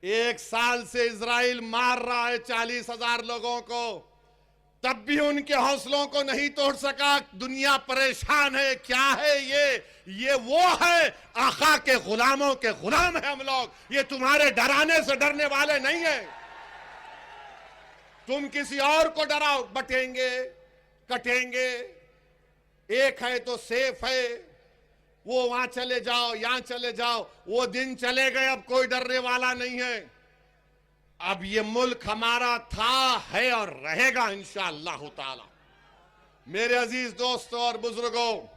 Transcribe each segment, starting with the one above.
एक साल से इजराइल मार रहा है 40,000 लोगों को, तब भी उनके हौसलों को नहीं तोड़ सका। दुनिया परेशान है। क्या है ये वो है, आका के गुलामों के गुलाम है हम लोग। ये तुम्हारे डराने से डरने वाले नहीं है। तुम किसी और को डराओ, बटेंगे कटेंगे। एक है तो सेफ है, वो वहां चले जाओ यहां चले जाओ, वो दिन चले गए। अब कोई डरने वाला नहीं है। अब ये मुल्क हमारा था, है और रहेगा इंशाअल्लाह ताला। मेरे अजीज दोस्तों और बुजुर्गों,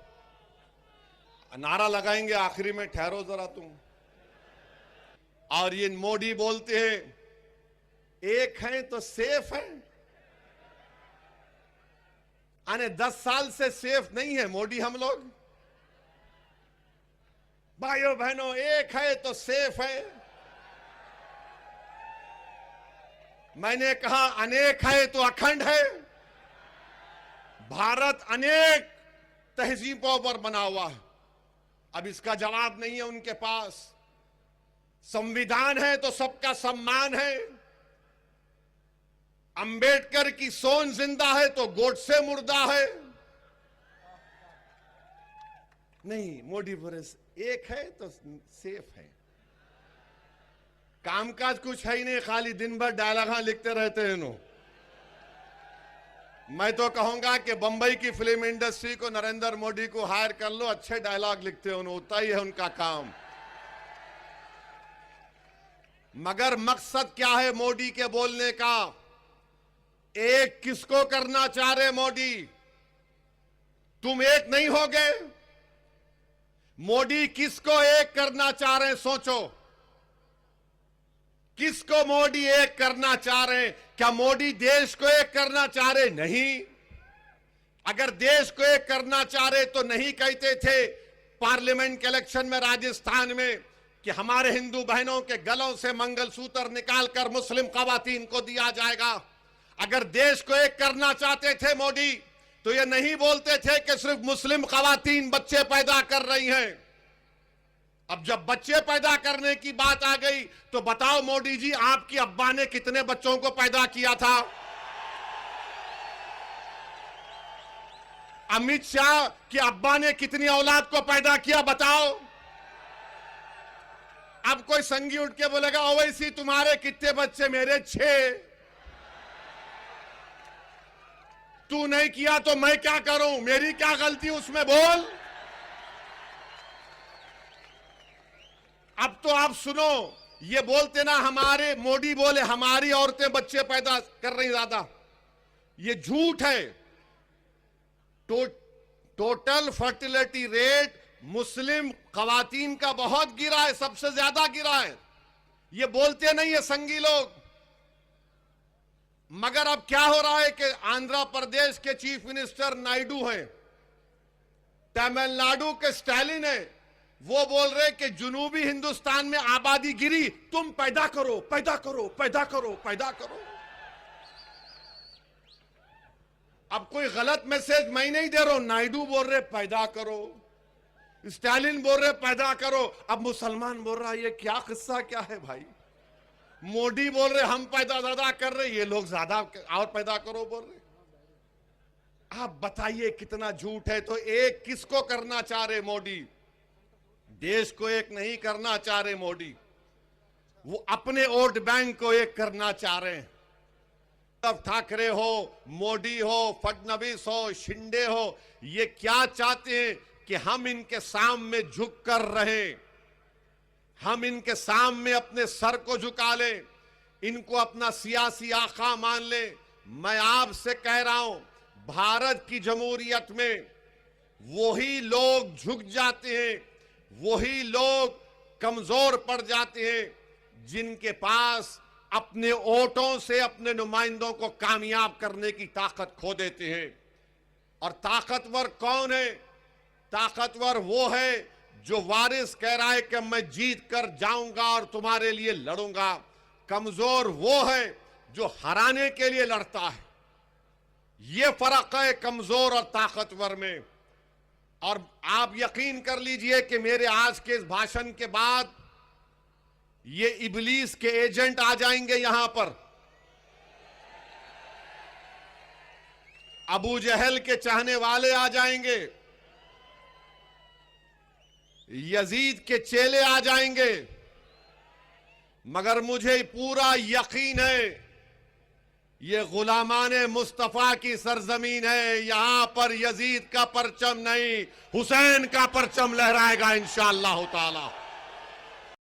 नारा लगाएंगे आखिरी में, ठहरो जरा तुम। और ये मोदी बोलते हैं एक है तो सेफ है। आने 10 साल से सेफ नहीं है मोदी हम लोग। भाइयों बहनों, एक है तो सेफ है। मैंने कहा अनेक है तो अखंड है। भारत अनेक तहजीबों पर बना हुआ है। अब इसका जवाब नहीं है उनके पास। संविधान है तो सबका सम्मान है। अंबेडकर की सोच जिंदा है तो गोडसे मुर्दा है। नहीं, मोदी बोले एक है तो सेफ है। कामकाज कुछ है ही नहीं, खाली दिन भर डायलॉग लिखते रहते हैं नो। मैं तो कहूंगा कि बंबई की फिल्म इंडस्ट्री को नरेंद्र मोदी को हायर कर लो, अच्छे डायलॉग लिखते हो, उतना ही है उनका काम। मगर मकसद क्या है मोदी के बोलने का? एक किसको करना चाह रहे मोदी? तुम एक नहीं हो गए। मोदी किसको एक करना चाह रहे हैं? सोचो, किसको मोदी एक करना चाह रहे हैं? क्या मोदी देश को एक करना चाह रहे? नहीं। अगर देश को एक करना चाह रहे तो नहीं कहते थे पार्लियामेंट के इलेक्शन में राजस्थान में कि हमारे हिंदू बहनों के गलों से मंगलसूत्र निकालकर मुस्लिम खवातीन को दिया जाएगा। अगर देश को एक करना चाहते थे मोदी तो ये नहीं बोलते थे कि सिर्फ मुस्लिम खवातीन बच्चे पैदा कर रही हैं। अब जब बच्चे पैदा करने की बात आ गई तो बताओ मोदी जी, आपकी अब्बा ने कितने बच्चों को पैदा किया था? अमित शाह की अब्बा ने कितनी औलाद को पैदा किया? बताओ। अब कोई संगी उठ के बोलेगा ओवैसी तुम्हारे कितने बच्चे? मेरे 6। तू नहीं किया तो मैं क्या करूं? मेरी क्या गलती उसमें? बोल। अब तो आप सुनो, ये बोलते ना हमारे मोदी बोले हमारी औरतें बच्चे पैदा कर रही ज्यादा, ये झूठ है। टोटल फर्टिलिटी रेट मुस्लिम खवातीन का बहुत गिरा है, सबसे ज्यादा गिरा है। ये बोलते नहीं है संगी लोग। मगर अब क्या हो रहा है कि आंध्र प्रदेश के चीफ मिनिस्टर नायडू हैं, तमिलनाडु के स्टालिन है, वो बोल रहे कि जुनूबी हिंदुस्तान में आबादी गिरी, तुम पैदा करो पैदा करो पैदा करो पैदा करो। अब कोई गलत मैसेज मैं नहीं दे रहा हूं। नायडू बोल रहे पैदा करो, स्टालिन बोल रहे पैदा करो, अब मुसलमान बोल रहा है। ये क्या किस्सा क्या है भाई? मोदी बोल रहे हम पैदा ज्यादा कर रहे, ये लोग ज्यादा और पैदा करो बोल रहे। आप बताइए कितना झूठ है। तो एक किसको करना चाह रहे मोदी? देश को एक नहीं करना चाह रहे मोदी, वो अपने वोट बैंक को एक करना चाह रहे हैं। अब ठाकरे हो, मोदी हो, फडणवीस हो, शिंदे हो, ये क्या चाहते हैं कि हम इनके सामने झुक कर रहें, हम इनके सामने अपने सर को झुका लें, इनको अपना सियासी आका मान लें। मैं आपसे कह रहा हूं, भारत की जमहूरियत में वही लोग झुक जाते हैं, वही लोग कमजोर पड़ जाते हैं जिनके पास अपने वोटों से अपने नुमाइंदों को कामयाब करने की ताकत खो देते हैं। और ताकतवर कौन है? ताकतवर वो है जो वारिस कह रहा है कि मैं जीत कर जाऊंगा और तुम्हारे लिए लड़ूंगा। कमजोर वो है जो हराने के लिए लड़ता है। ये फर्क है कमजोर और ताकतवर में। और आप यकीन कर लीजिए कि मेरे आज के इस भाषण के बाद ये इबलीस के एजेंट आ जाएंगे यहां पर। अबू जहल के चाहने वाले आ जाएंगे, यजीद के चेले आ जाएंगे, मगर मुझे पूरा यकीन है ये गुलामाने मुस्तफा की सरजमीन है। यहां पर यजीद का परचम नहीं, हुसैन का परचम लहराएगा इंशाअल्लाह ताला।